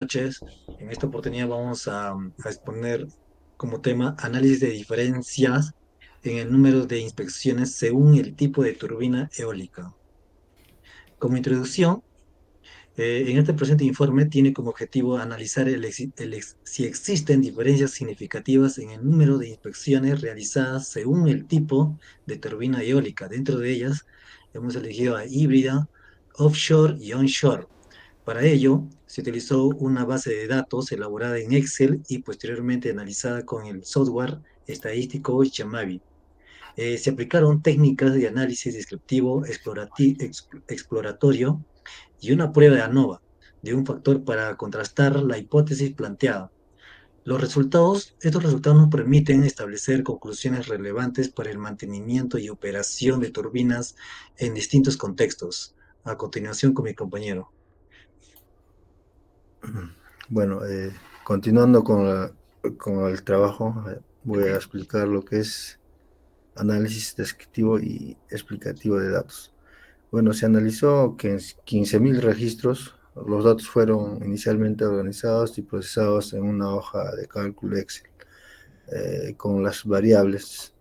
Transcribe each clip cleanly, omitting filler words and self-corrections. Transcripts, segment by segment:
Noches. En esta oportunidad vamos a exponer como tema análisis de diferencias en el número de inspecciones según el tipo de turbina eólica. Como introducción, en este presente informe tiene como objetivo analizar si existen diferencias significativas en el número de inspecciones realizadas según el tipo de turbina eólica. Dentro de ellas hemos elegido a híbrida, offshore y onshore. Para ello, se utilizó una base de datos elaborada en Excel y posteriormente analizada con el software estadístico Chamavi. Se aplicaron técnicas de análisis descriptivo exploratorio y una prueba de ANOVA de un factor para contrastar la hipótesis planteada. Estos resultados nos permiten establecer conclusiones relevantes para el mantenimiento y operación de turbinas en distintos contextos. A continuación con mi compañero. Bueno, continuando con el trabajo, voy a explicar lo que es análisis descriptivo y explicativo de datos. Bueno, se analizó que en 15.000 registros, los datos fueron inicialmente organizados y procesados en una hoja de cálculo Excel, con las variables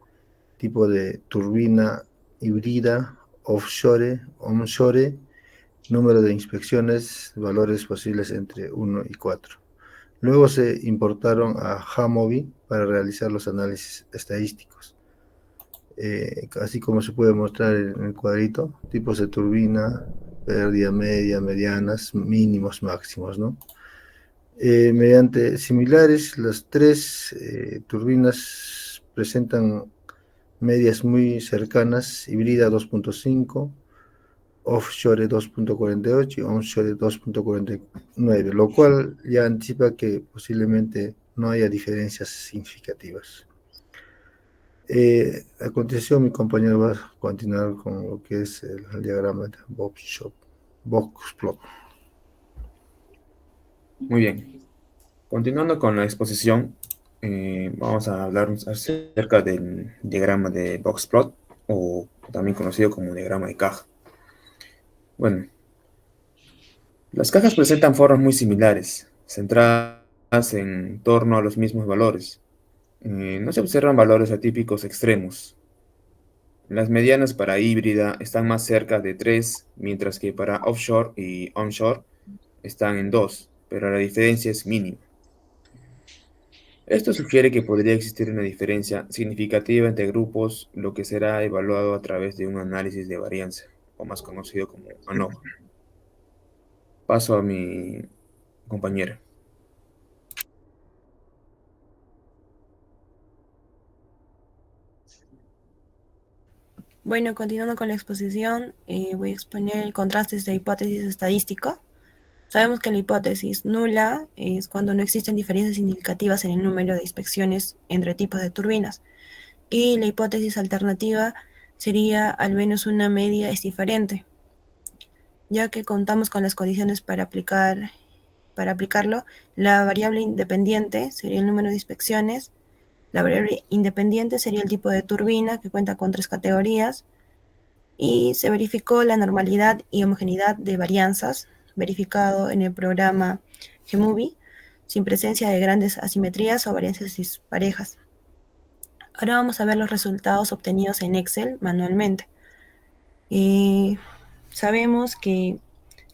tipo de turbina híbrida, offshore, onshore, número de inspecciones, valores posibles entre 1 y 4. Luego se importaron a Jamovi para realizar los análisis estadísticos. Así como se puede mostrar en el cuadrito, tipos de turbina, pérdida media, medianas, mínimos, máximos, ¿no? Mediante similares, las tres turbinas presentan medias muy cercanas, híbrida 2.5, offshore 2.48 y onshore 2.49, lo cual ya anticipa que posiblemente no haya diferencias significativas. A continuación, mi compañero va a continuar con lo que es el diagrama de Box-Plot. Muy bien. Continuando con la exposición, vamos a hablar acerca del diagrama de Boxplot, o también conocido como diagrama de caja. Bueno, las cajas presentan formas muy similares, centradas en torno a los mismos valores. No se observan valores atípicos extremos. Las medianas para híbrida están más cerca de 3, mientras que para offshore y onshore están en 2, pero la diferencia es mínima. Esto sugiere que podría existir una diferencia significativa entre grupos, lo que será evaluado a través de un análisis de varianza, o más conocido como ANOVA. Paso a mi compañera. Bueno, continuando con la exposición, voy a exponer el contraste de hipótesis estadística. Sabemos que la hipótesis nula es cuando no existen diferencias significativas en el número de inspecciones entre tipos de turbinas. Y la hipótesis alternativa sería al menos una media es diferente, ya que contamos con las condiciones para aplicarlo. La variable independiente sería el número de inspecciones. La variable independiente sería el tipo de turbina, que cuenta con 3 categorías. Y se verificó la normalidad y homogeneidad de varianzas, verificado en el programa GMovie, sin presencia de grandes asimetrías o varianzas disparejas. Ahora vamos a ver los resultados obtenidos en Excel manualmente. Sabemos que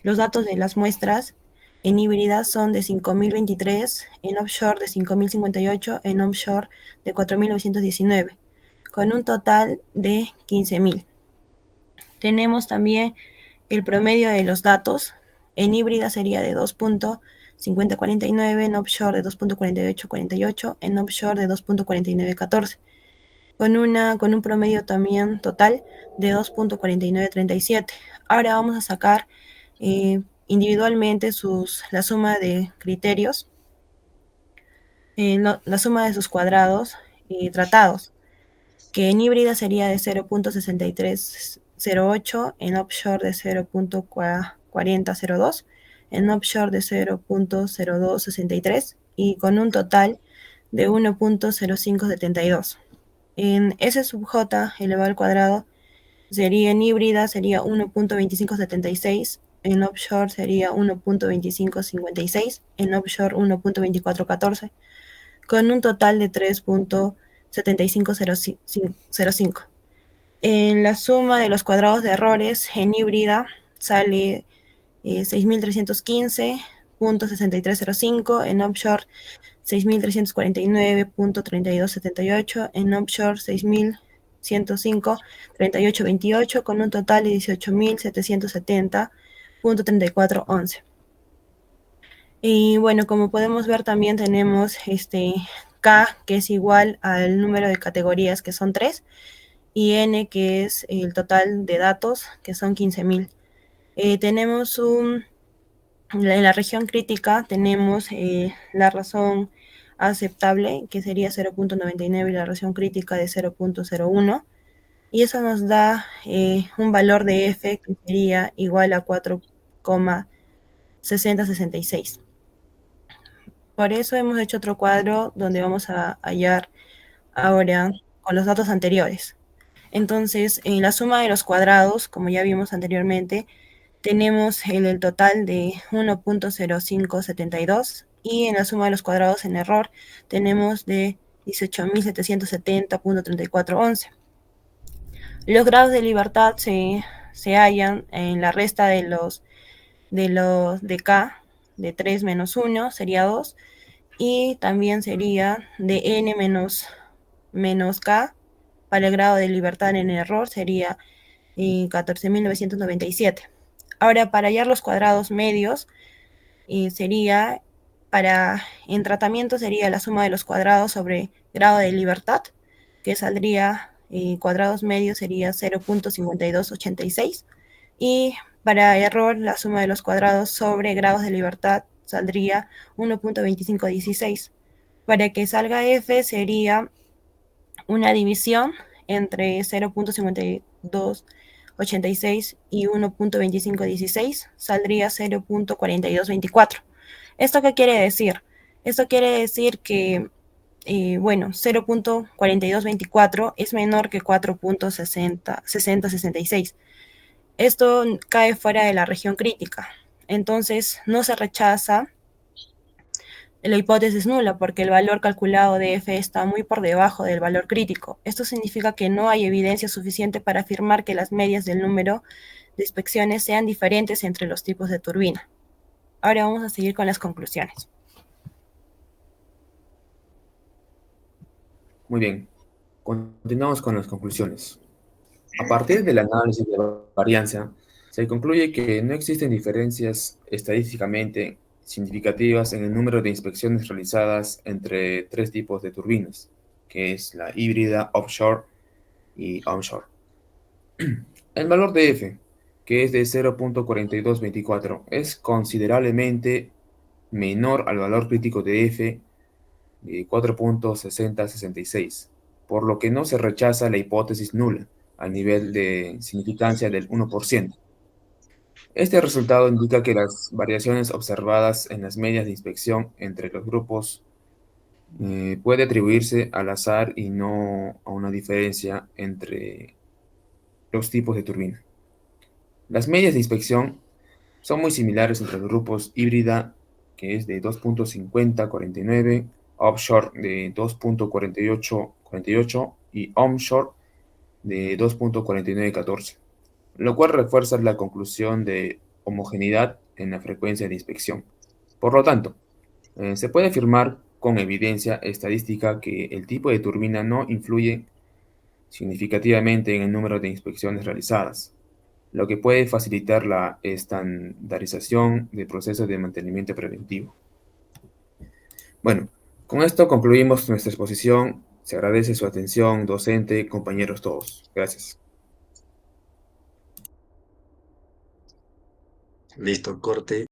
los datos de las muestras en híbridas son de 5.023, en offshore de 5.058, en onshore de 4.919, con un total de 15.000. Tenemos también el promedio de los datos. En híbrida sería de 2.5049, en offshore de 2.4848, en offshore de 2.4914, con un promedio también total de 2.4937. Ahora vamos a sacar individualmente la suma de criterios, la suma de sus cuadrados tratados, que en híbrida sería de 0.6308, en offshore de 0.4002, en offshore de 0.0263 y con un total de 1.0572. En S sub j elevado al cuadrado sería en híbrida sería 1.2576, en offshore sería 1.2556, en offshore 1.2414, con un total de 3.7505. En la suma de los cuadrados de errores en híbrida sale 6.315.6305, en offshore 6.349.3278, en offshore 6.105.3828, con un total de 18.770.3411. Y bueno, como podemos ver, también tenemos K, que es igual al número de categorías, que son 3, y N, que es el total de datos, que son 15.000. Tenemos en la región crítica tenemos la razón aceptable, que sería 0.99, y la razón crítica de 0.01, y eso nos da un valor de F que sería igual a 4,6066. Por eso hemos hecho otro cuadro donde vamos a hallar ahora con los datos anteriores. Entonces, en la suma de los cuadrados, como ya vimos anteriormente, tenemos el total de 1.0572, y en la suma de los cuadrados en error tenemos de 18.770.3411. Los grados de libertad se hallan en la resta de K, de 3 menos 1 sería 2, y también sería de N menos K, para el grado de libertad en error sería 14.997. Ahora, para hallar los cuadrados medios, sería, en tratamiento sería la suma de los cuadrados sobre grado de libertad, que saldría, cuadrados medios sería 0.5286, y para error la suma de los cuadrados sobre grados de libertad saldría 1.2516. Para que salga F sería una división entre 0.5286 y 1.2516, saldría 0.4224. ¿Esto qué quiere decir? Esto quiere decir que, 0.4224 es menor que 4.6066. Esto cae fuera de la región crítica. Entonces, no se rechaza la hipótesis nula porque el valor calculado de F está muy por debajo del valor crítico. Esto significa que no hay evidencia suficiente para afirmar que las medias del número de inspecciones sean diferentes entre los tipos de turbina. Ahora vamos a seguir con las conclusiones. Muy bien, continuamos con las conclusiones. A partir del análisis de varianza, se concluye que no existen diferencias estadísticamente significativas en el número de inspecciones realizadas entre tres tipos de turbinas, que es la híbrida, offshore y onshore. El valor de F, que es de 0.4224, es considerablemente menor al valor crítico de F de 4.6066, por lo que no se rechaza la hipótesis nula al nivel de significancia del 1%. Este resultado indica que las variaciones observadas en las medias de inspección entre los grupos puede atribuirse al azar y no a una diferencia entre los tipos de turbina. Las medias de inspección son muy similares entre los grupos híbrida, que es de 2.5049, offshore de 2.4848 y onshore de 2.4914, lo cual refuerza la conclusión de homogeneidad en la frecuencia de inspección. Por lo tanto, se puede afirmar con evidencia estadística que el tipo de turbina no influye significativamente en el número de inspecciones realizadas, lo que puede facilitar la estandarización de procesos de mantenimiento preventivo. Bueno, con esto concluimos nuestra exposición. Se agradece su atención, docente, compañeros todos. Gracias. Listo, corte.